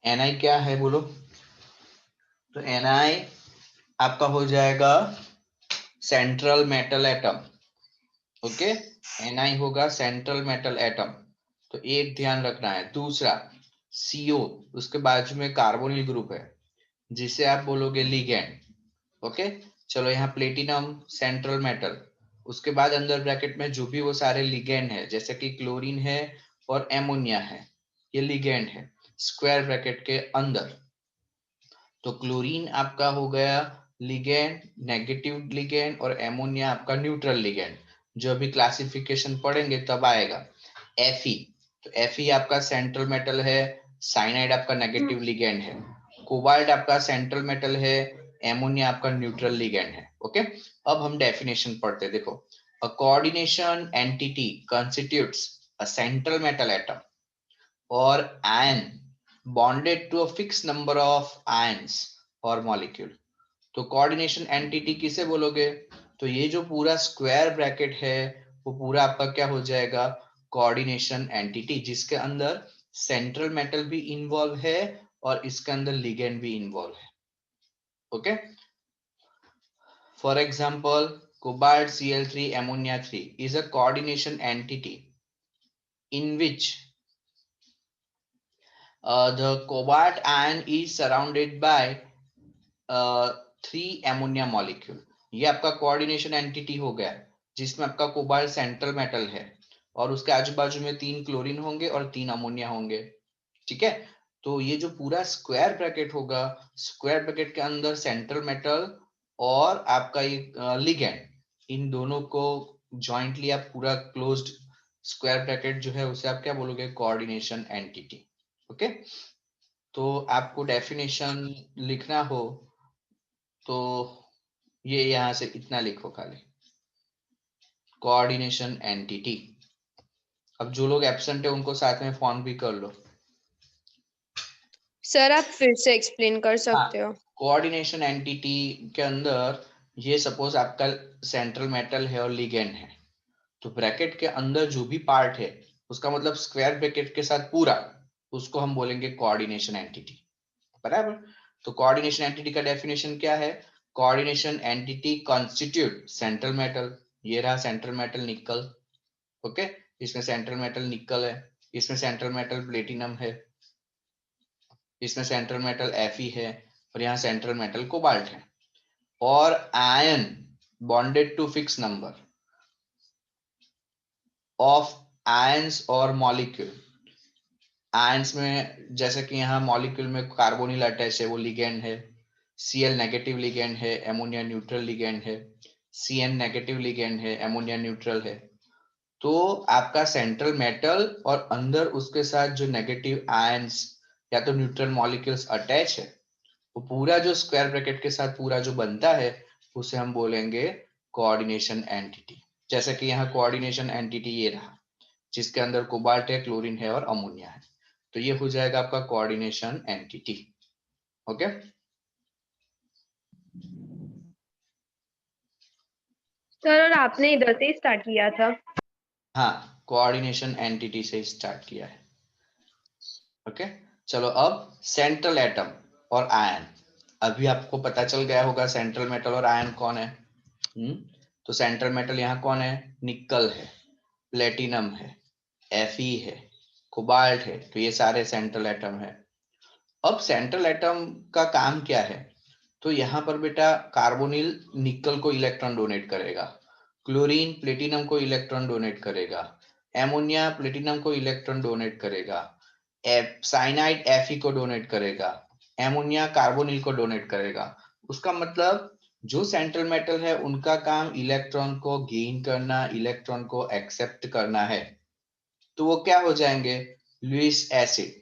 Na क्या है बोलो? तो Na आपका हो जाएगा central metal atom. Okay, Na होगा सेंट्रल मेटल एटम। तो एक ध्यान रखना है। दूसरा CO, उसके बाजू में कार्बोनिल ग्रुप है जिसे आप बोलोगे लिगेंड। ओके, चलो यहाँ प्लेटिनम सेंट्रल मेटल, उसके बाद अंदर ब्रैकेट में जो भी वो सारे लिगेंड है, जैसे कि क्लोरीन है और एमोनिया है, ये लिगेंड है स्क्वायर ब्रैकेट के अंदर। तो क्लोरीन आपका हो गया लिगेंड, नेगेटिव लिगेंड, और एमोनिया आपका न्यूट्रल लिगेंड। जो अभी क्लासिफिकेशन पढ़ेंगे तब आएगा। Fe, तो Fe आपका सेंट्रल मेटल है, साइनाइड आपका नेगेटिव लिगेंड है, कोबाल्ट आपका सेंट्रल मेटल है, एमोनिया आपका न्यूट्रल लिगेंड है। ओके, अब हम डेफिनेशन पढ़ते। देखो, अ coordination entity constitutes a central metal atom or ion bonded to a fixed number of ions or molecule। तो कोऑर्डिनेशन एंटिटी किसे बोलोगे? तो ये जो पूरा स्क्वायर ब्रैकेट है वो पूरा आपका क्या हो जाएगा? कोऑर्डिनेशन एंटिटी, जिसके अंदर सेंट्रल मेटल भी इन्वॉल्व है और इसके अंदर लिगेंड भी इन्वॉल्व है। Okay, for example cobalt Cl3 ammonia 3 is a coordination entity in which the cobalt ion is surrounded by 3 ammonia molecule। ये आपका कोऑर्डिनेशन एंटिटी हो गया जिसमें आपका कोबाल्ट सेंट्रल मेटल है और उसके आजू बाजू में 3 क्लोरीन होंगे और 3 अमोनिया होंगे। ठीक है, तो ये जो पूरा स्क्वायर ब्रैकेट होगा, स्क्वायर ब्रैकेट के अंदर सेंट्रल मेटल और आपका ये लिगेंड, इन दोनों को जॉइंटली आप पूरा क्लोज्ड स्क्वायर ब्रैकेट जो है उसे आप क्या बोलोगे? Coordination entity. ओके, तो आपको डेफिनेशन लिखना हो तो ये यहां से इतना लिखो खाली, कोऑर्डिनेशन एंटिटी। अब जो लोग एब्सेंट है उनको साथ में फोन भी कर लो। सर आप फिर से एक्सप्लेन कर हाँ, सकते हो? कोऑर्डिनेशन एंटिटी के अंदर ये सपोज आपका सेंट्रल मेटल है और लिगेंड है, तो ब्रैकेट के अंदर जो भी पार्ट है उसका मतलब स्क्वायर ब्रैकेट के साथ पूरा, उसको हम बोलेंगे कोऑर्डिनेशन एंटिटी। बराबर? तो कोऑर्डिनेशन एंटिटी का डेफिनेशन क्या है? Coordination entity constitute central metal, ये रहा सेंट्रल मेटल निकल। ओके, इसमें सेंट्रल मेटल निकल है, इसमें सेंट्रल मेटल प्लेटिनम है, इसमें सेंट्रल मेटल Fe है, और यहाँ सेंट्रल मेटल कोबाल्ट है। और ion bonded to fix number of ions और मॉलिक्यूल। आयंस में जैसे कि यहाँ मॉलिक्यूल में कार्बोनिल अटैच है, वो लिगेंड है। Cl नेगेटिव लिगेंड है, एमोनिया न्यूट्रल लिगेंड है। Cn नेगेटिव लिगेंड है, एमोनिया न्यूट्रल है। तो आपका सेंट्रल मेटल और अंदर उसके साथ जो नेगेटिव आयंस या तो न्यूट्रल मॉलिक्यूल्स अटैच है, वो पूरा जो स्क्वायर ब्रैकेट के साथ पूरा जो बनता है उसे हम बोलेंगे कोऑर्डिनेशन एंटिटी। जैसे कि यहाँ कोऑर्डिनेशन एंटिटी ये रहा जिसके अंदर कोबाल्ट है, क्लोरीन है और अमोनिया है, तो ये हो जाएगा आपका कोऑर्डिनेशन एंटिटी। ओके, सर और आपने इधर से ही स्टार्ट किया था? हाँ, कोऑर्डिनेशन एंटिटी से स्टार्ट किया है। ओके, चलो अब सेंट्रल एटम और आयन। अभी आपको पता चल गया होगा सेंट्रल मेटल और आयन कौन है। तो सेंट्रल मेटल यहाँ कौन है? निकल है, प्लेटिनम है, Fe है, कोबाल्ट है, तो ये सारे सेंट्रल एटम है। अब सेंट्रल एटम का काम क्या है? तो यहाँ पर बेटा कार्बोनिल निकल को इलेक्ट्रॉन डोनेट करेगा, क्लोरीन प्लेटिनम को इलेक्ट्रॉन डोनेट करेगा, एमोनिया प्लेटिनम को इलेक्ट्रॉन डोनेट करेगा, साइनाइड Fe को डोनेट करेगा, एमोनिया कार्बोनिल को डोनेट करेगा। उसका मतलब जो सेंट्रल मेटल है उनका काम इलेक्ट्रॉन को गेन करना, इलेक्ट्रॉन को एक्सेप्ट करना है। तो वो क्या हो जाएंगे? Lewis acid.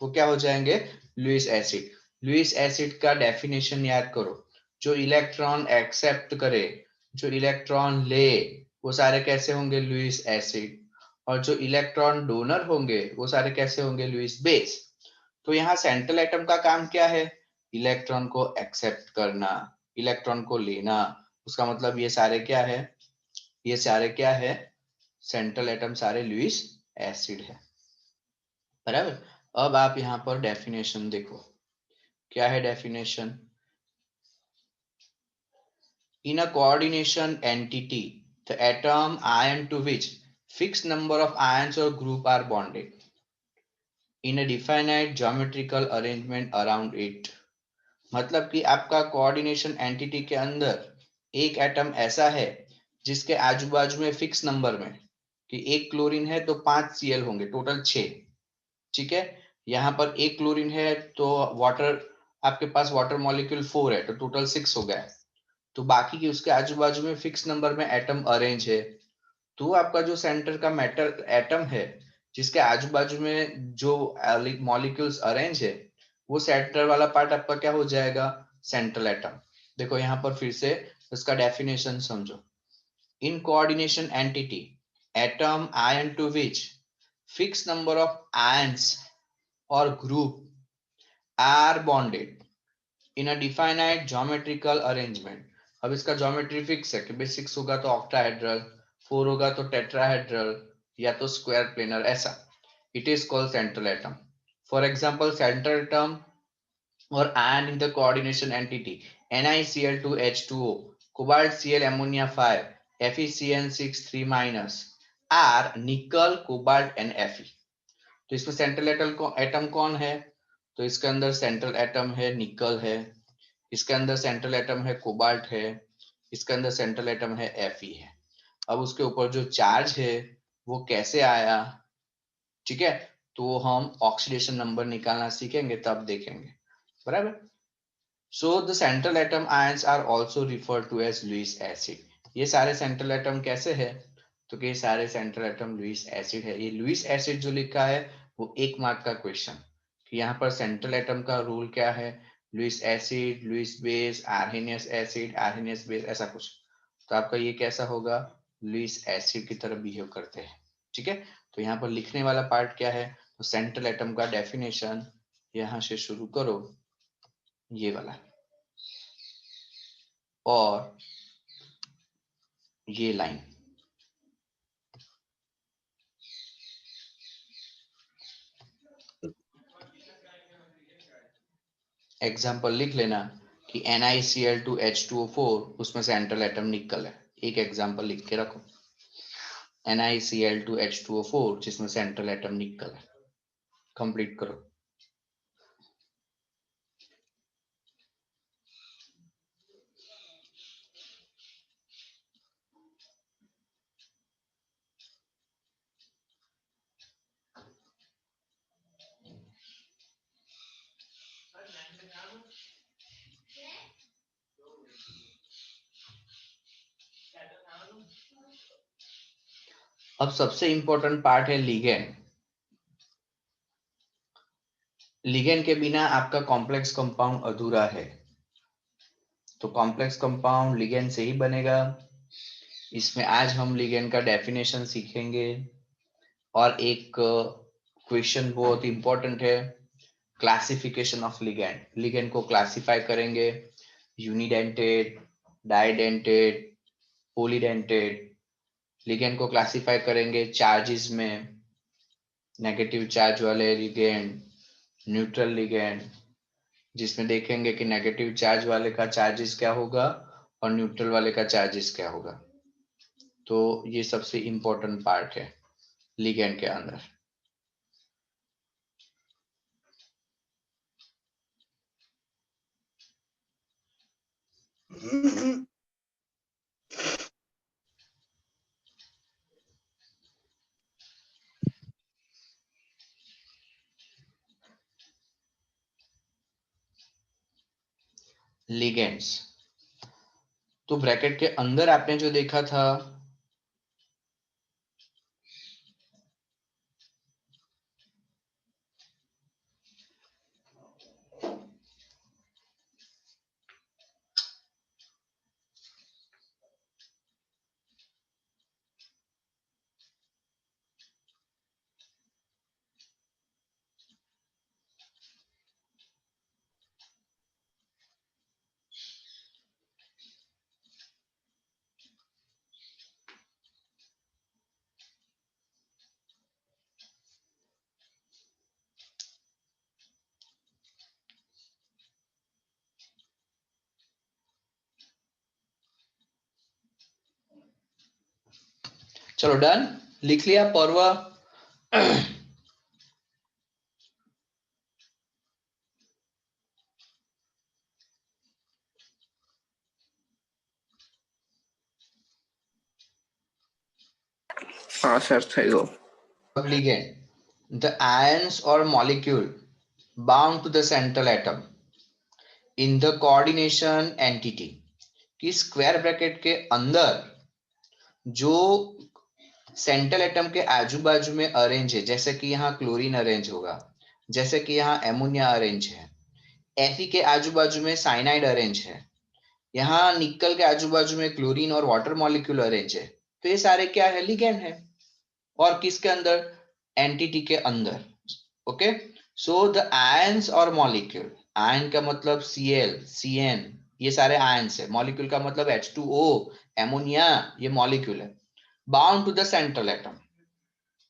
वो क्या हो जाएंगे? Lewis acid. लुईस एसिड का डेफिनेशन याद करो, जो इलेक्ट्रॉन एक्सेप्ट करे, जो इलेक्ट्रॉन ले, वो सारे कैसे होंगे? Lewis acid. और जो इलेक्ट्रॉन डोनर होंगे वो सारे कैसे होंगे? Lewis base. तो यहाँ सेंट्रल एटम का काम क्या है? इलेक्ट्रॉन को एक्सेप्ट करना, इलेक्ट्रॉन को लेना। उसका मतलब ये सारे क्या है? ये सारे क्या है? सेंट्रल एटम सारे लुईस एसिड है। बराबर? अब आप यहाँ पर डेफिनेशन देखो, क्या है definition? In a coordination entity, the atom ion to which fixed number of ions or group are bonded in a definite geometrical arrangement around it. मतलब कि आपका कोऑर्डिनेशन एंटिटी के अंदर एक एटम ऐसा है जिसके आजू बाजू में फिक्स नंबर में, कि एक क्लोरीन है तो 5 Cl होंगे, टोटल 6। ठीक है, यहाँ पर एक क्लोरीन है तो वाटर, आपके पास वाटर मॉलिक्यूल 4 है तो टोटल 6 हो गया। तो बाकी की उसके आजू बाजू में फिक्स नंबर में एटम अरेंज है। तो आपका जो सेंटर का मेटल एटम है जिसके आजू बाजू में जो मॉलिक्यूल्स अरेंज है, वो सेंटर वाला पार्ट आपका क्या हो जाएगा? Central atom. देखो यहाँ पर फिर से इसका डेफिनेशन समझो। In coordination entity, atom ion to which fixed number of ions और group are bonded in a definite geometrical arrangement. अब इसका ज्योमेट्री फिक्स है कि भाई 6 होगा तो ऑक्टाहेड्रल, 4 होगा तो टेट्राहेड्रल, या तो स्क्वायर प्लेनर, ऐसा। It is called central atom. For example central atom और ion in the coordination entity NiCl2H2O, cobalt Cl ammonia 5, FeCN6 3 minus are nickel, cobalt and Fe। तो इसमें सेंट्रल एटम कौन है? तो इसके अंदर सेंट्रल एटम है निकल है, इसके अंदर सेंट्रल एटम है कोबाल्ट है, इसके अंदर सेंट्रल एटम है Fe है। अब उसके ऊपर जो चार्ज है वो कैसे आया, ठीक है, तो हम ऑक्सीडेशन नंबर निकालना सीखेंगे तब देखेंगे, बराबर। So the central atom ions are also referred to as Lewis acid. ये सारे सेंट्रल एटम कैसे है? तो कि ये सारे सेंट्रल एटम लुईस एसिड है। ये लुईस एसिड जो लिखा है वो 1 मार्क का क्वेश्चन, कि यहाँ पर सेंट्रल एटम का रूल क्या है, Lewis acid, Lewis base, Arrhenius acid, Arrhenius base, ऐसा कुछ। तो आपका ये कैसा होगा? लुईस एसिड की तरह बिहेव करते हैं। ठीक है, तो यहाँ पर लिखने वाला पार्ट क्या है? तो सेंट्रल एटम का डेफिनेशन यहाँ से शुरू करो, ये वाला, और ये लाइन। एग्जाम्पल लिख लेना कि NiCl2H2O4, उसमें सेंट्रल एटम निकल है। एक एग्जाम्पल लिख के रखो, NiCl2H2O4 जिसमें सेंट्रल एटम निकल है। कंप्लीट करो। अब सबसे इंपॉर्टेंट पार्ट है लिगेंड। लिगेंड के बिना आपका कॉम्प्लेक्स कंपाउंड अधूरा है। तो कॉम्प्लेक्स कंपाउंड लिगेंड से ही बनेगा। इसमें आज हम लिगेंड का डेफिनेशन सीखेंगे, और एक क्वेश्चन बहुत इंपॉर्टेंट है, क्लासिफिकेशन ऑफ लिगेंड। लिगेंड को क्लासिफाई करेंगे, यूनिडेंटेड, डाइडेंटेड, पॉलीडेंटेड। लिगेंड को क्लासिफाई करेंगे चार्जेस में, नेगेटिव चार्ज वाले लिगेंड, न्यूट्रल लिगेंड, जिसमें देखेंगे कि नेगेटिव चार्ज वाले का चार्जेस क्या होगा और न्यूट्रल वाले का चार्जेस क्या होगा। तो ये सबसे इंपॉर्टेंट पार्ट है लिगेंड के अंदर। लिगेंड्स, तो ब्रैकेट के अंदर आपने जो देखा था, चलो डन, लिख लिया पर्व। हाँ सर થઈ ગયો. Ligand, the ions or molecule bound to the central atom in the coordination entity, कि स्क्वायर ब्रैकेट के अंदर जो सेंट्रल एटम के आजू बाजू में अरेंज है, जैसे कि यहाँ क्लोरीन अरेंज होगा, जैसे कि यहाँ एमोनिया अरेंज है, Fe के आजू बाजू में साइनाइड अरेंज है, यहाँ निकल के आजू बाजू में क्लोरीन और वाटर मॉलिक्यूल अरेंज है, तो ये सारे क्या है, लिगेंड है। और किसके अंदर, एंटिटी के अंदर। ओके, सो द आयंस और मॉलिक्यूल, आयन का मतलब Cl, Cn, ये सारे आयंस है। मॉलिक्यूल का मतलब H2O, एमोनिया, ये मॉलिक्यूल है। Bound to the central atom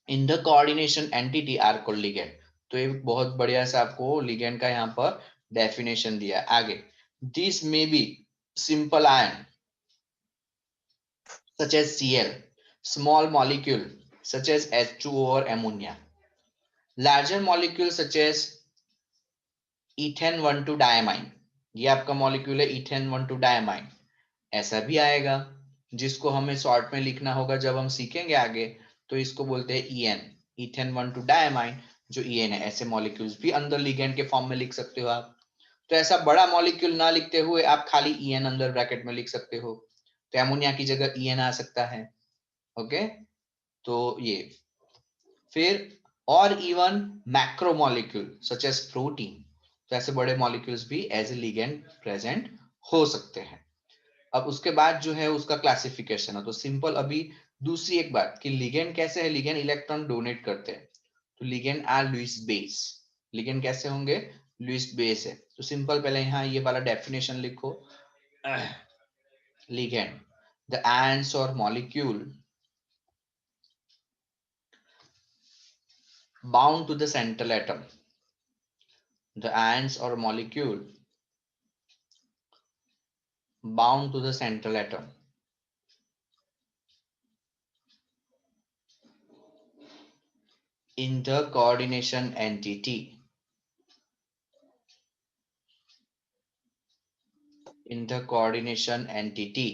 in the coordination entity are called ligand. तो ये बहुत बढ़िया से आपको लिगेंड का यहाँ पर डेफिनेशन दिया। आगे, this may be simple ion such as Cl, small molecule such as H2O or ammonia, larger molecule such as ethane 1,2 diamine, ये आपका मॉलिक्यूल है ethane 1,2 diamine, ऐसा भी आएगा जिसको हमें शॉर्ट में लिखना होगा जब हम सीखेंगे आगे, तो इसको बोलते हैं EN, ethane 1,2 diamine, जो EN है। ऐसे मॉलिक्यूल्स भी अंदर लिगेंड के फॉर्म में लिख सकते हो आप। तो ऐसा बड़ा मॉलिक्यूल ना लिखते हुए आप खाली EN अंदर ब्रैकेट में लिख सकते हो, तो एमोनिया की जगह EN आ सकता है। ओके, तो ये फिर, और even macro molecule such as protein, तो ऐसे बड़े मॉलिक्यूल्स भी एज ए लिगेंड प्रेजेंट हो सकते हैं। अब उसके बाद जो है उसका क्लासिफिकेशन है, तो सिंपल अभी दूसरी एक बात कि लिगेंड कैसे है, लिगेंड इलेक्ट्रॉन डोनेट करते हैं, तो ligand are Lewis base. Ligand कैसे होंगे, लुईस बेस है। तो सिंपल पहले यहाँ ये वाला डेफिनेशन लिखो, लिगेंड, द आयंस और molecule bound to the central atom, the ions or molecule bound to the central atom in the coordination entity, in the coordination entity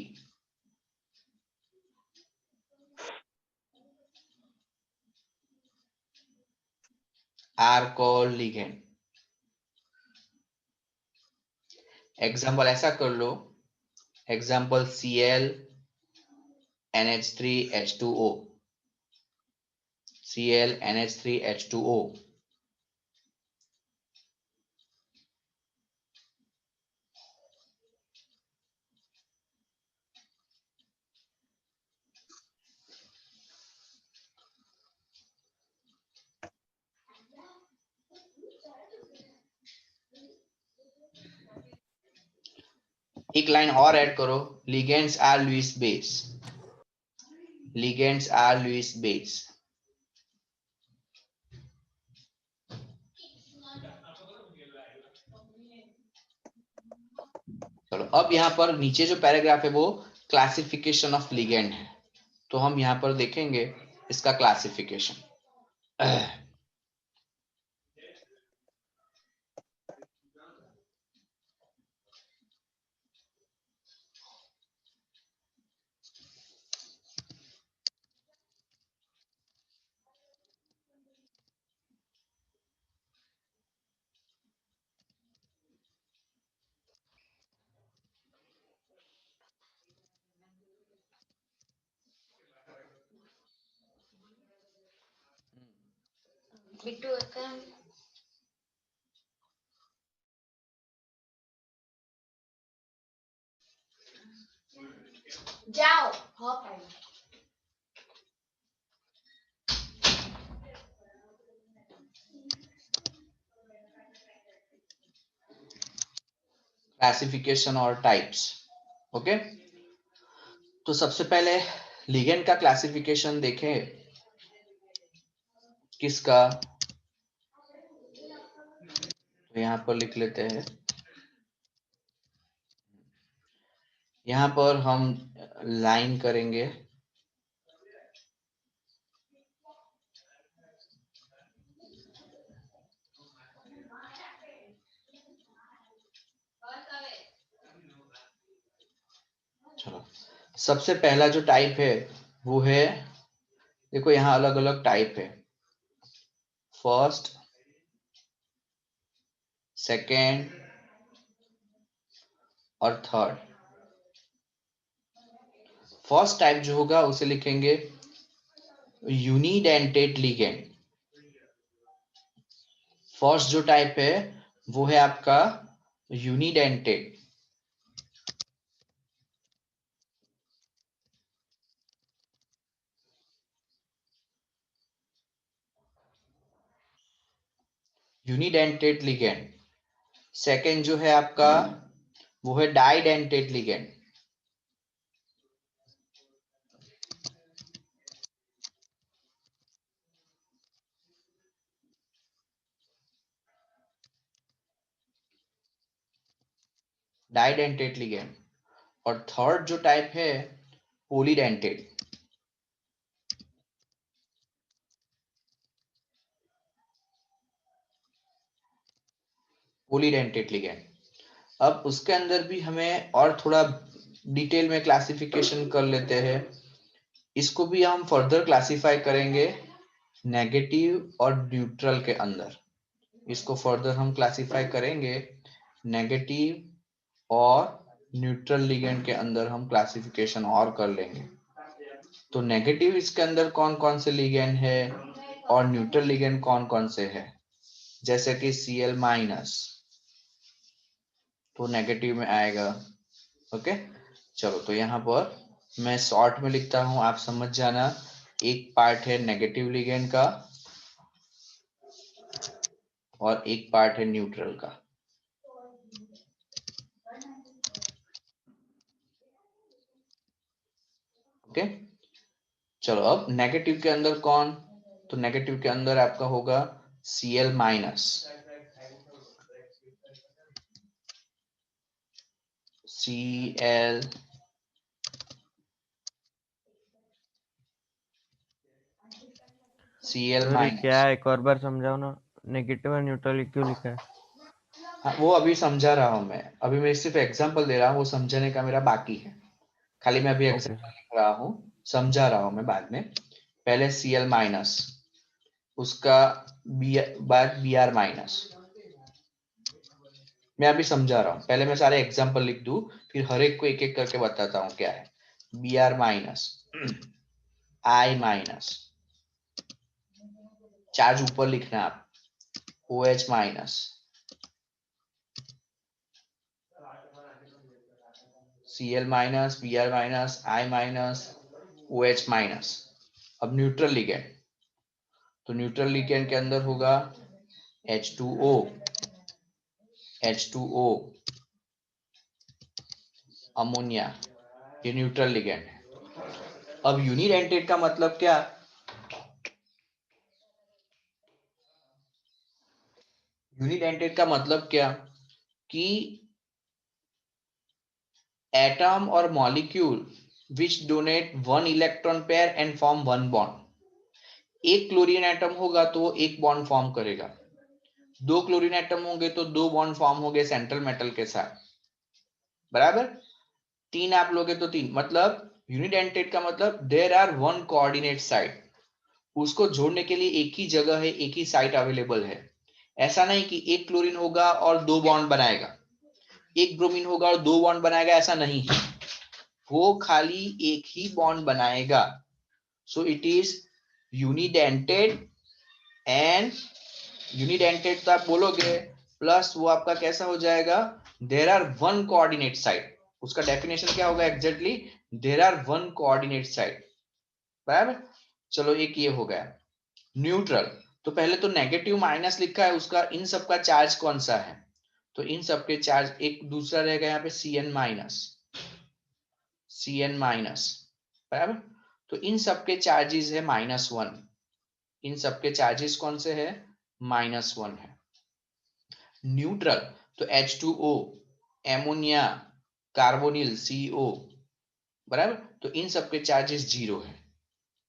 are called ligand. Example ऐसा कर लो, example Cl NH3 H2O, Cl NH3 H2O, एक line और add करो, ligands are Lewis base, ligands are Lewis base। चलो अब यहाँ पर नीचे जो पैराग्राफ है वो क्लासिफिकेशन ऑफ लिगेंड है, तो हम यहाँ पर देखेंगे इसका क्लासिफिकेशन। जाओ हो पाएगा। क्लासिफिकेशन और टाइप्स। ओके, तो सबसे पहले लिगेंड का क्लासिफिकेशन देखें, किसका, तो यहाँ पर लिख लेते हैं। यहाँ पर हम लाइन करेंगे, चलो, सबसे पहला जो टाइप है वो है, देखो यहाँ अलग अलग टाइप है, फर्स्ट, सेकेंड और थर्ड। फर्स्ट टाइप जो होगा उसे लिखेंगे यूनिडेंटेड लिगेंड। फर्स्ट जो टाइप है वो है आपका यूनिडेंटेड। Unidentate ligand. सेकेंड जो है आपका वो है डाइडेंटेड लिगेंड। डाइडेंटेड लिगेंड। और थर्ड जो टाइप है पोलीडेंटेड। पोलीडेंटेड लिगेंड। अब उसके अंदर भी हमें और थोड़ा डिटेल में क्लासिफिकेशन कर लेते हैं। इसको भी हम फर्दर क्लासिफाई करेंगे नेगेटिव और न्यूट्रल के अंदर। इसको फर्दर हम क्लासिफाई करेंगे नेगेटिव और न्यूट्रल लिगेंड के अंदर हम क्लासिफिकेशन और कर लेंगे। तो नेगेटिव इसके अंदर कौन कौन से लिगेंड है और न्यूट्रल लिगेंड कौन कौन से है, जैसे कि Cl माइनस, तो नेगेटिव में आएगा। ओके, चलो तो यहाँ पर मैं शॉर्ट में लिखता हूं, आप समझ जाना। एक पार्ट है नेगेटिव लिगेंड का और एक पार्ट है न्यूट्रल का। ओके, चलो अब नेगेटिव के अंदर कौन, तो नेगेटिव के अंदर आपका होगा Cl minus, Cl Cl sir क्या माइनस। है, एक और बार समझाओ ना, नेगेटिव और न्यूट्रल क्यों लिखा है? हाँ, वो अभी समझा रहा हूँ मैं, अभी मैं सिर्फ एग्जांपल दे रहा हूँ, वो समझने का मेरा बाकी है। खाली मैं अभी ओके एग्जांपल सर। लिख रहा हूँ, समझा रहा हूँ मैं बाद में। पहले Cl माइनस, उसका बाद Br माइनस। मैं अभी समझा रहा हूँ, पहले मैं सारे एग्जांपल लिख दूं, फिर हर एक को एक एक करके बताता हूँ क्या है। Br minus, I minus, charge ऊपर लिखना आप, OH minus, Cl minus, Br minus, I minus, OH minus. अब न्यूट्रल लिगेंड, तो न्यूट्रल लिगेंड के अंदर होगा H2O, H2O, अमोनिया, ये न्यूट्रल लिगेंड है। अब यूनिडेंटेड का मतलब क्या, यूनिडेंटेड का मतलब क्या कि एटम और molecule which donate one electron pair and form one bond। एक क्लोरीन एटम होगा तो वो एक बॉन्ड फॉर्म करेगा, दो क्लोरीन एटम होंगे तो दो बॉन्ड फॉर्म होंगे सेंट्रल मेटल के साथ, बराबर। तीन आप लोगे तो तीन, मतलब यूनिडेंटेड का मतलब there are one coordinate side, उसको जोड़ने के लिए एक ही जगह है, एक ही साइट अवेलेबल है। ऐसा नहीं कि एक क्लोरीन होगा और दो बॉन्ड बनाएगा, एक ब्रोमीन होगा और दो बॉन्ड बनाएगा, ऐसा नहीं है। वो खाली एक ही बॉन्ड बनाएगा। So it is unidentate. And unidentate तो आप बोलोगे प्लस वो आपका कैसा हो जाएगा, there are one coordinate side. उसका डेफिनेशन क्या होगा exactly, there are one coordinate side, बराबर। चलो एक ये हो गया। न्यूट्रल, तो पहले तो नेगेटिव माइनस लिखा है, उसका इन सब का चार्ज कौन सा है, तो इन सब के चार्ज, एक दूसरा रहेगा यहाँ पे Cn माइनस, Cn माइनस, बराबर। तो इन सब के चार्जेस है -1, इन सब के चार्जेस कौन से है, -1 है। न्यूट्रल, तो H2O, एमोनिया, कार्बोनिल CO, बराबर। तो इन सब के चार्जेस 0 है,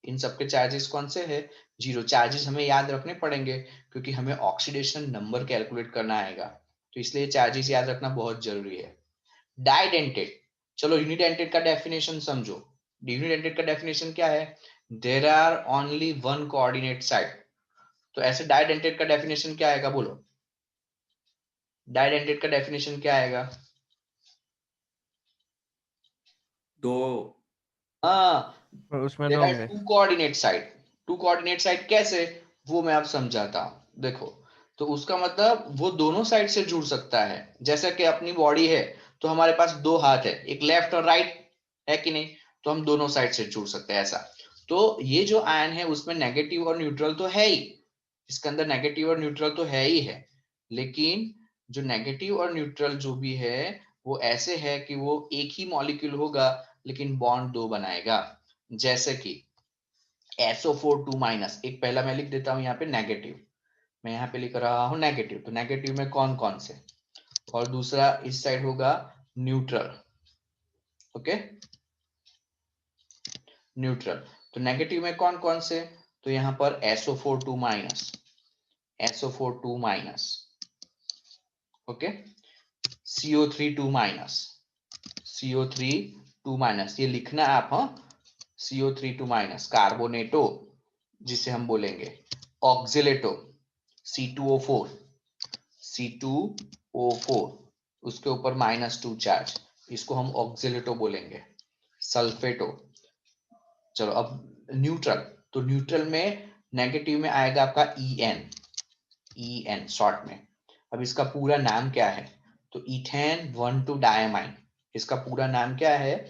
इन सब के चार्जेस कौन से है, 0। चार्जेस हमें याद रखने पड़ेंगे क्योंकि हमें ऑक्सीडेशन नंबर कैलकुलेट करना आएगा, तो इसलिए चार्जेस याद रखना बहुत जरूरी है। डाइडेंटेड, चलो यूनिडेंटेड का डेफिनेशन समझो। यूनिडेंटेड का डेफिनेशन क्या है? There are only one coordinate side. तो ऐसे डाइडेंटेड का डेफिनेशन क्या आएगा बोलो? डाइडेंटेड का डेफिनेशन क्या आएगा? दो हाँ, उसमें देयर दो आर होंगे। Two coordinate side. Two coordinate side कैसे, वो मैं आप समझाता हूं। देखो, तो उसका मतलब वो दोनों साइड से जुड़ सकता है। जैसे कि अपनी बॉडी है तो हमारे पास दो हाथ है, एक लेफ्ट और राइट, है कि नहीं? तो हम दोनों साइड से जुड़ सकते हैं ऐसा। तो ये जो आयन है उसमें नेगेटिव और न्यूट्रल तो है ही, इसके अंदर नेगेटिव और न्यूट्रल तो है ही है। लेकिन जो नेगेटिव और न्यूट्रल जो भी है वो ऐसे है कि वो एक ही मॉलिक्यूल होगा लेकिन बॉन्ड दो बनाएगा। जैसे कि SO4 2 माइनस, एक पहला मैं लिख देता हूं यहाँ पे नेगेटिव, मैं यहाँ पे लिख रहा हूं नेगेटिव। तो नेगेटिव में कौन कौन से, और दूसरा इस साइड होगा न्यूट्रल। Okay, neutral. तो नेगेटिव में कौन कौन से, तो यहाँ पर SO4 2 minus, SO4 2 minus, okay, CO3 2 minus, CO3 2 minus, ये लिखना आप, हाँ, CO3 2 माइनस। कार्बोनेटो जिसे हम बोलेंगे, ऑक्सिलेटो C2O4, C2O4, उसके ऊपर -2 चार्ज, इसको हम ऑक्सिलेटो बोलेंगे। सल्फेटो। चलो अब न्यूट्रल, तो न्यूट्रल में नेगेटिव में आएगा आपका EN शॉर्ट में। अब इसका पूरा नाम क्या है, तो इथेन 1,2 डायमाइन, इसका पूरा नाम क्या है?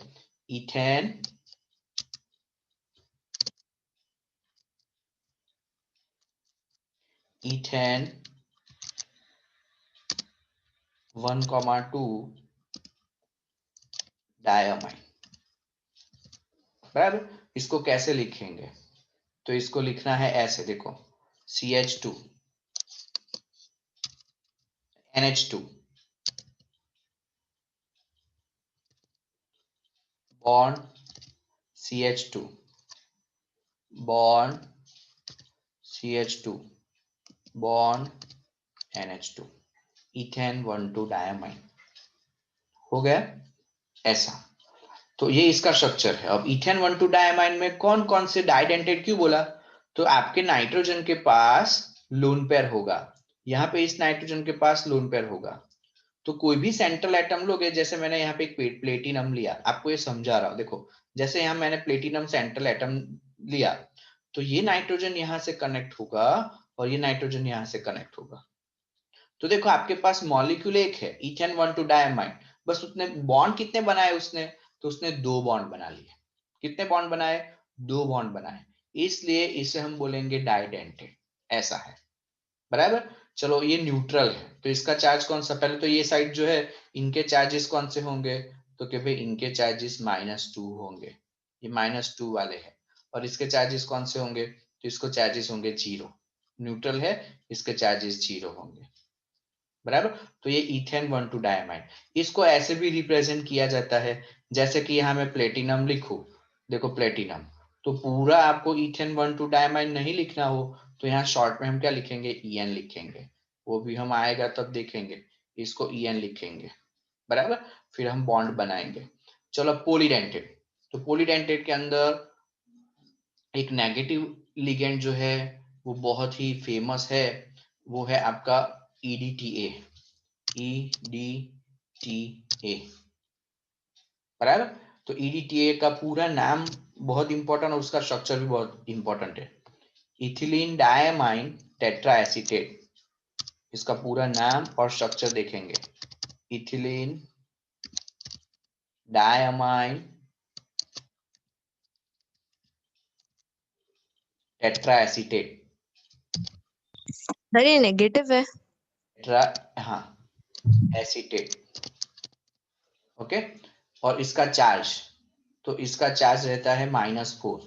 Ethane ethane 1,2 diamine. बराबर। इसको कैसे लिखेंगे, तो इसको लिखना है ऐसे, देखो, CH2 NH2 bond CH2 bond CH2 bond NH2, ethane 1,2 diamine. हो गया ऐसा। तो ये इसका स्ट्रक्चर है। अब इथेन 1,2 डायमाइन में कौन कौन से डाइडेंटेड क्यों बोला, तो आपके नाइट्रोजन के पास लोन पेयर होगा, यहाँ पे इस नाइट्रोजन के पास लोन पेयर होगा। तो कोई भी सेंट्रल एटम लोगे, जैसे मैंने यहाँ पे एक प्लेटिनम लिया, आपको ये समझा रहा हूं, देखो, जैसे यहाँ मैंने प्लेटिनम सेंट्रल एटम लिया, तो ये नाइट्रोजन यहाँ से कनेक्ट होगा और ये नाइट्रोजन यहाँ से कनेक्ट होगा। तो देखो आपके पास मॉलिक्यूल एक है, इथेन 1,2 डायमाइन, बस उसने बॉन्ड कितने बनाए उसने, तो उसने दो बॉन्ड बना लिए। कितने बॉन्ड बनाए? दो बॉन्ड बनाए, इसलिए इसे हम बोलेंगे डाइडेंटेड, ऐसा है। बराबर। चलो ये न्यूट्रल है, तो इसका चार्ज कौन सा, पहले तो ये साइड जो है इनके चार्जेस कौन से होंगे, तो कि भाई इनके चार्जेस -2 होंगे, ये -2 वाले हैं। और इसके चार्जेस कौन से होंगे, तो इसको चार्जेस होंगे 0, न्यूट्रल है, इसके चार्जेस 0 होंगे। बराबर। तो ये इथेन 1,2 डायमाइन, इसको ऐसे भी रिप्रेजेंट किया जाता है, जैसे कि यहाँ मैं प्लेटिनम लिखूं, देखो प्लेटिनम, तो पूरा आपको इथेन 1,2 डायमाइन नहीं लिखना हो तो यहाँ शॉर्ट में हम क्या लिखेंगे, EN लिखेंगे, वो भी हम आएगा तब देखेंगे, इसको EN लिखेंगे। बराबर। फिर हम बॉन्ड बनाएंगे। चलो पॉलीडेंटेड, तो पॉलीडेंटेड के अंदर एक नेगेटिव लिगेंड जो है वो बहुत ही फेमस है, वो है आपका EDTA। EDTA, बराबर। तो EDTA का पूरा नाम बहुत इंपॉर्टेंट और उसका स्ट्रक्चर भी बहुत इंपॉर्टेंट है, इथिलीन डायमाइन टेट्रा एसीटेट, इसका पूरा नाम और स्ट्रक्चर देखेंगे, ethylene diamine tetra acetate, sir ये नेगेटिव है। टेट्रा, हाँ, एसीटेट। ओके। और इसका चार्ज, तो इसका चार्ज रहता है -4,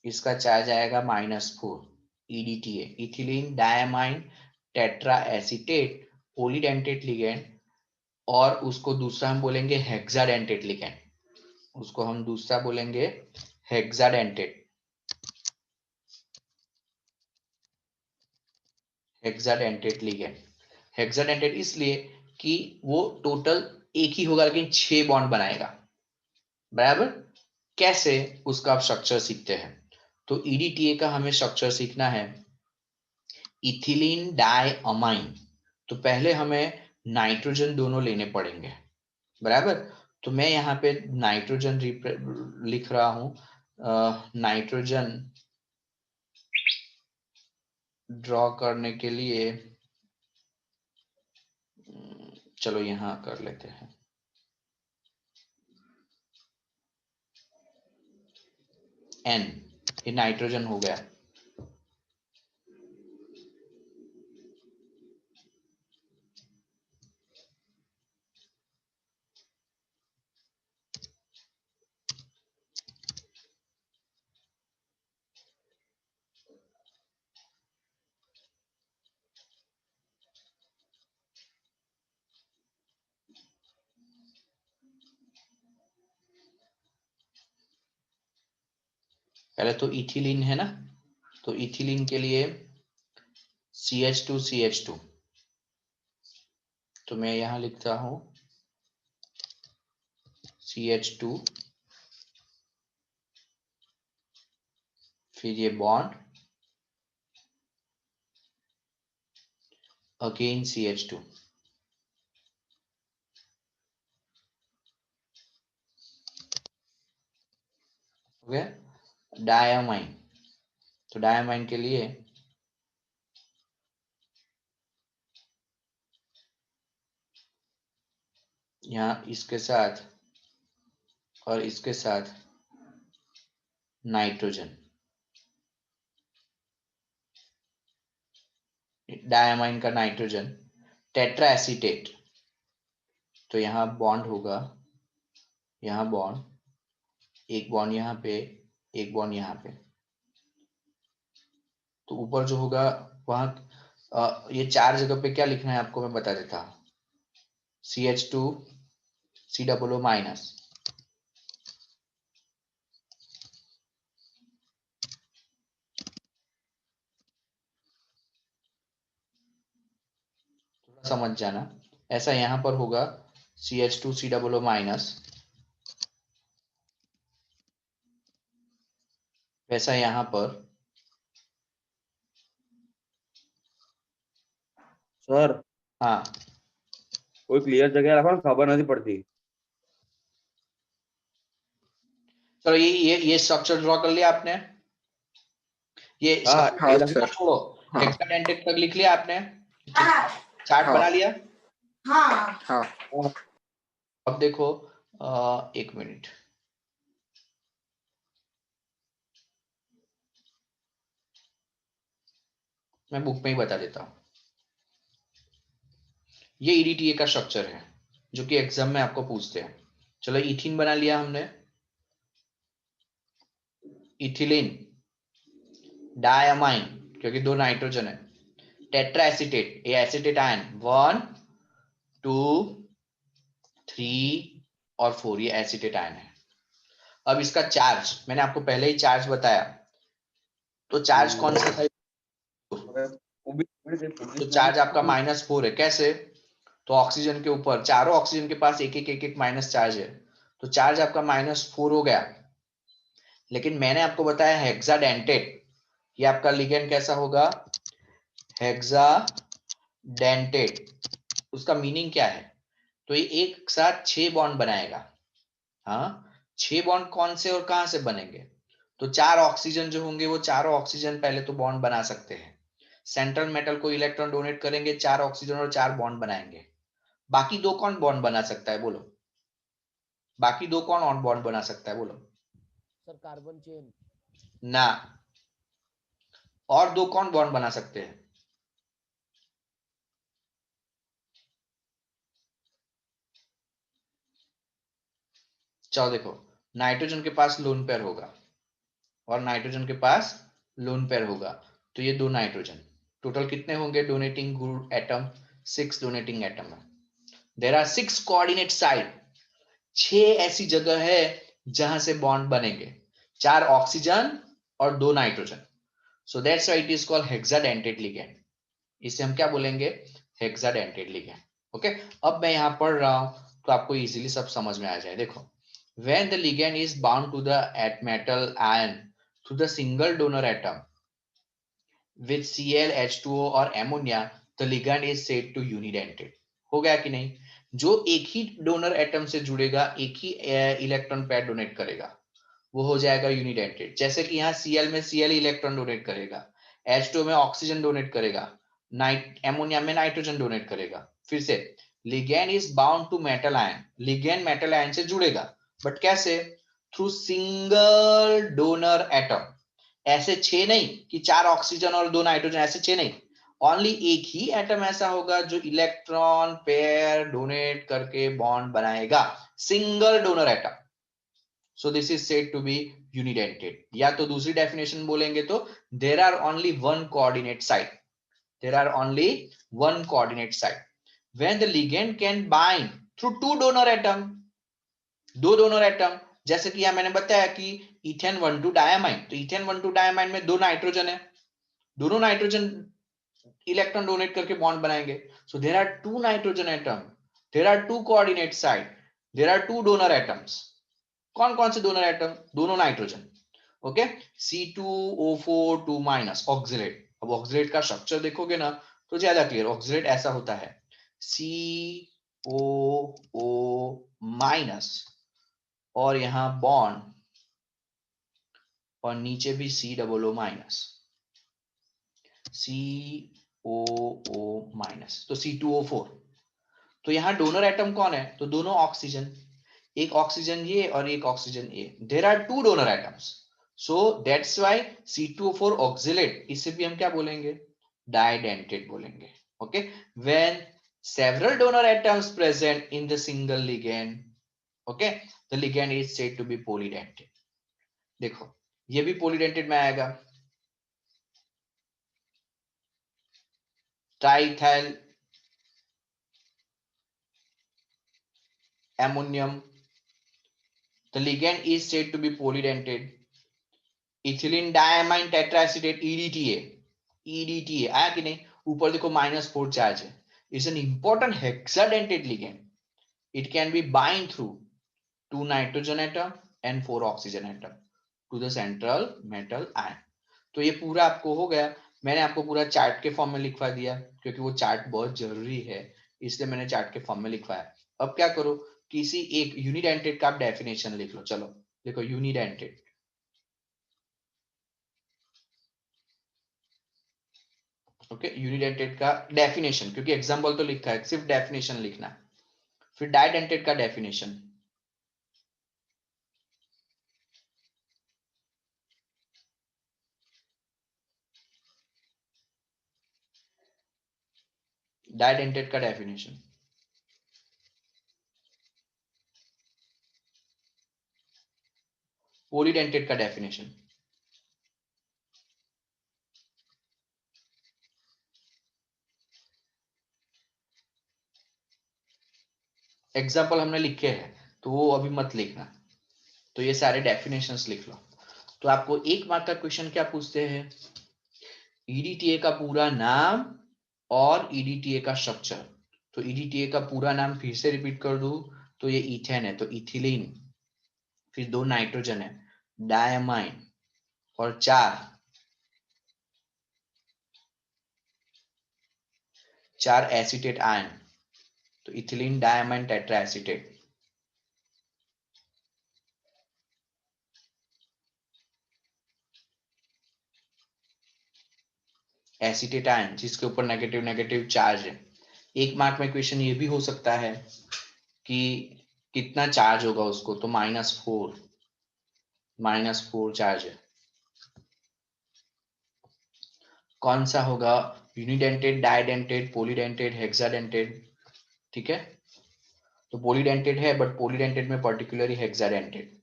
इसका चार्ज आएगा -4। EDTA, ethylene diamine tetra acetate, polydentate ligand, और उसको दूसरा हम बोलेंगे हेक्साडेंटेट लिगेंड, उसको हम दूसरा बोलेंगे हेक्साडेंटेट, हेक्साडेंटेट लिगेंड। हेक्साडेंटेट इसलिए कि वो टोटल एक ही होगा लेकिन 6 बॉन्ड बनाएगा, बराबर। कैसे, उसका आप स्ट्रक्चर सीखते हैं। तो EDTA का हमें स्ट्रक्चर सीखना है, इथिलीन डाइअमाइन। तो पहले हमें नाइट्रोजन दोनों लेने पड़ेंगे, बराबर। तो मैं यहाँ पे नाइट्रोजन लिख रहा हूं। नाइट्रोजन ड्रॉ करने के लिए चलो यहाँ कर लेते हैं। N, ये नाइट्रोजन हो गया। पहले तो इथिलीन है ना, तो इथिलीन के लिए CH2 तो मैं यहां लिखता हूं CH2, फिर ये बॉन्ड, अगेन CH2, हो गया डायमाइन। तो डायमाइन के लिए यहाँ इसके साथ और इसके साथ नाइट्रोजन, डायमाइन का नाइट्रोजन, टेट्रा एसीटेट। तो यहाँ बॉन्ड होगा, यहाँ बॉन्ड, एक बॉन्ड यहाँ पे, एक बॉन्ड यहाँ पे। तो ऊपर जो होगा वहां ये 4 जगह पे क्या लिखना है आपको मैं बता देता हूँ। CH2 COO माइनस, थोड़ा समझ जाना। ऐसा यहां पर होगा CH2 COO माइनस, वैसा यहां पर। सर हाँ कोई क्लियर जगह रखो ना, खबर नहीं पड़ती। चलो ये स्ट्रक्चर ड्रॉ कर लिया आपने, ये हाँ हाँ हेक्साडेंटेट सर। छोड़ो, हाँ हेक्साडेंटेट तक लिख लिया आपने, हाँ चार्ट हाँ बना लिया। हाँ हाँ अब देखो, एक मिनट, मैं बुक में ही बता देता हूँ। ये EDTA का स्ट्रक्चर है जो कि एग्जाम में आपको पूछते हैं। चलो इथीन बना लिया हमने, इथिलीन डायमाइन क्योंकि 2 नाइट्रोजन है, टेट्रा एसीटेट, ये एसीटेट आयन 1 2 3 और 4, ये एसीटेट आयन है। अब इसका चार्ज मैंने आपको पहले ही चार्ज बताया, तो चार्ज कौन सा था? तो चार्ज आपका -4 है। कैसे? तो ऑक्सीजन के ऊपर, चारों ऑक्सीजन के पास एक माइनस चार्ज है, तो चार्ज आपका -4 हो गया। लेकिन मैंने आपको बताया हेक्साडेंटेट, ये आपका लिगेंड कैसा होगा? हेक्साडेंटेट। उसका मीनिंग क्या है? तो ये एक साथ 6 बॉन्ड बनाएगा। हाँ, 6 बॉन्ड कौन से और कहां से बनेंगे? तो 4 ऑक्सीजन जो होंगे वो चारों ऑक्सीजन पहले तो बॉन्ड बना सकते हैं, सेंट्रल मेटल को इलेक्ट्रॉन डोनेट करेंगे, 4 ऑक्सीजन और 4 बॉन्ड बनाएंगे। बाकी 2 कौन बॉन्ड बना सकता है बोलो? बाकी 2 कौन ऑन बॉन्ड बना सकता है बोलो? Sir carbon chain. ना, और 2 कौन बॉन्ड बना सकते हैं? चलो देखो, नाइट्रोजन के पास लोन पेयर होगा और नाइट्रोजन के पास लोन पेयर होगा, तो ये 2 नाइट्रोजन, टोटल कितने होंगे donating group atom? 6 donating atom है। देयर आर 6 कोऑर्डिनेट साइट, 6 ऐसी जगह है जहां से बॉन्ड बनेंगे, 4 ऑक्सीजन और 2 nitrogen. So that's why it is called hexadentate ligand. इसे हम क्या बोलेंगे? Hexadentate ligand. ओके, अब मैं यहां पढ़ रहा हूं तो आपको इजीली सब समझ में आ जाए। देखो, when the ligand is bound to the metal ion through the single donor atom with Cl, H2O और ammonia, the ligand is said to unidentate। हो गया कि नहीं? जो एक ही डोनर एटम से जुड़ेगा, एक ही इलेक्ट्रॉन पेयर डोनेट करेगा, वो हो जाएगा यूनिडेंटेड। जैसे कि यहाँ Cl में Cl इलेक्ट्रॉन डोनेट करेगा, H2O में ऑक्सीजन डोनेट करेगा, एमोनिया में नाइट्रोजन डोनेट करेगा। फिर से, ligand is bound to metal ion, ligand metal ion से जुड़ेगा, बट कैसे? Through single donor atom. ऐसे 6 नहीं कि 4 ऑक्सीजन और 2 नाइट्रोजन, ऐसे 6 नहीं, ओनली एक ही एटम ऐसा होगा जो इलेक्ट्रॉन पेयर डोनेट करके बॉन्ड बनाएगा, single donor atom. So this is said to be unidentate। या तो दूसरी डेफिनेशन बोलेंगे तो there are only one coordinate site, there are only one coordinate site when the ligand can bind through two donor atom, दो donor atom. जैसे कि यहां मैंने बताया कि इथेन 1,2 डायमाइन, तो इथेन 1,2 डायमाइन में 2 नाइट्रोजन है, दोनों नाइट्रोजन इलेक्ट्रॉन डोनेट करके बॉन्ड बनाएंगे। So there are 2 nitrogen atom, there are 2 coordinate site, there are 2 donor atoms. कौन कौन से डोनर एटम? दोनों nitrogen. Okay, C2O4 2 minus oxalate. अब ऑक्सिलेट का स्ट्रक्चर देखोगे ना तो ज्यादा क्लियर। ऑक्सिलेट ऐसा होता है, COO माइनस और यहां बॉन्ड और नीचे भी COO माइनस, COO माइनस, तो C2O4। तो यहाँ डोनर एटम कौन है? तो दोनों ऑक्सीजन, एक ऑक्सीजन ये और एक ऑक्सीजन ये। There are 2 donor atoms, so that's why C2O4 oxalate, इसे भी हम क्या बोलेंगे? डाइडेंटेट बोलेंगे। Okay, when several donor atoms present in the single ligand, okay, the ligand is said to be polydentate. देखो, ये भी पॉलीडेंटेट में आएगा। Triethyl ammonium, the ligand is said to be polydentate। Ethylene diamine tetraacetate EDTA, EDTA आया कि नहीं? ऊपर देखो -4 चार्ज है, is an important hexadentate ligand. It can be bind through 2 nitrogen atom and 4 oxygen atom to the central metal ion. तो ये पूरा आपको हो गया। मैंने आपको पूरा चार्ट के फॉर्म में लिखवा दिया क्योंकि वो चार्ट बहुत जरूरी है, इसलिए मैंने चार्ट के फॉर्म में लिखवाया। अब क्या करो, किसी एक यूनिडेंटेट का आप डेफिनेशन लिख लो। चलो देखो, यूनिडेंटेट, ओके, यूनिडेंटेट का डेफिनेशन, क्योंकि एग्जांपल तो लिखा है, सिर्फ डेफिनेशन लिखना है। फिर डाइडेंटेट का डेफिनेशन, डाइडेंटेट का डेफिनेशन, पॉलीडेंटेट का डेफिनेशन, एग्जाम्पल हमने लिखे हैं तो वो अभी मत लिखना, तो ये सारे डेफिनेशंस लिख लो। तो आपको 1 मार्क का क्वेश्चन क्या पूछते हैं? EDTA का पूरा नाम और EDTA का स्ट्रक्चर। तो EDTA का पूरा नाम फिर से रिपीट कर दूं तो ये इथेन है, तो इथिलीन, फिर 2 नाइट्रोजन है, डायमाइन, और 4 एसीटेट आयन, तो ethylene diamine tetra acetate. Acetate ion जिसके ऊपर नेगेटिव नेगेटिव चार्ज है। 1 मार्क में क्वेश्चन ये भी हो सकता है कि कितना चार्ज होगा उसको, तो -4 चार्ज है। कौन सा होगा? Unidentate, डाइडेंटेट, polydentate, hexadentate. ठीक है, तो पॉलीडेंटेट है, बट पॉलीडेंटेट में पर्टिकुलरली हेक्साडेंटेट।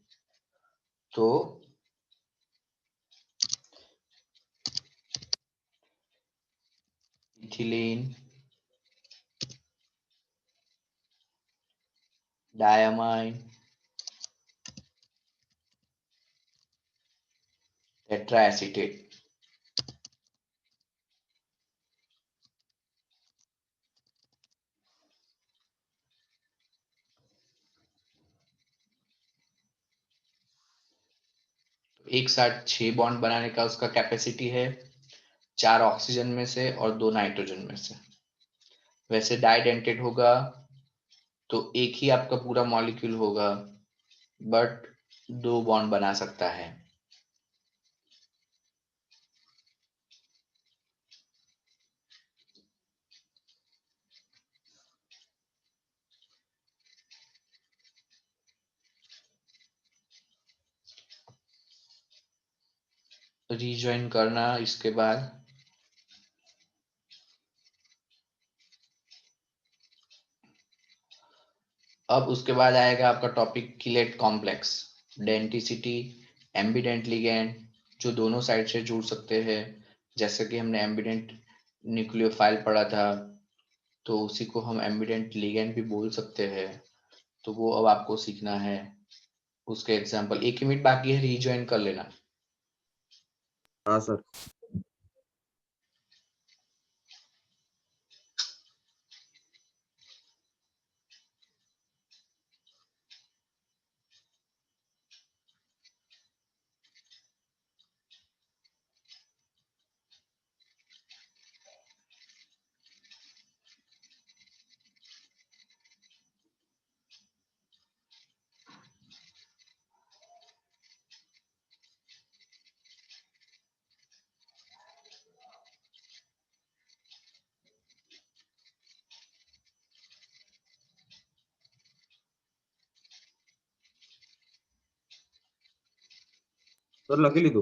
तो इथिलीन, डायमाइन, टेट्रा एसीटेट। एक साथ 6 बॉन्ड बनाने का उसका कैपेसिटी है, 4 ऑक्सीजन में से और 2 नाइट्रोजन में से। वैसे डाइडेंटेड होगा तो एक ही आपका पूरा मॉलिक्यूल होगा, बट 2 बॉन्ड बना सकता है। रीजॉइन करना इसके बाद अब उसके बाद आएगा आपका topic chelate complex, denticity, ambient ligand जो दोनों साइड से जुड़ सकते हैं, जैसे कि हमने एम्बिडेंट न्यूक्लियोफाइल पढ़ा था, तो उसी को हम एम्बिडेंट लिगैंड भी बोल सकते हैं। तो वो अब आपको सीखना है, उसके एग्जांपल। 1 मिनट बाकी है, रीजॉइन कर लेना। हाँ सर। सर लकीली तू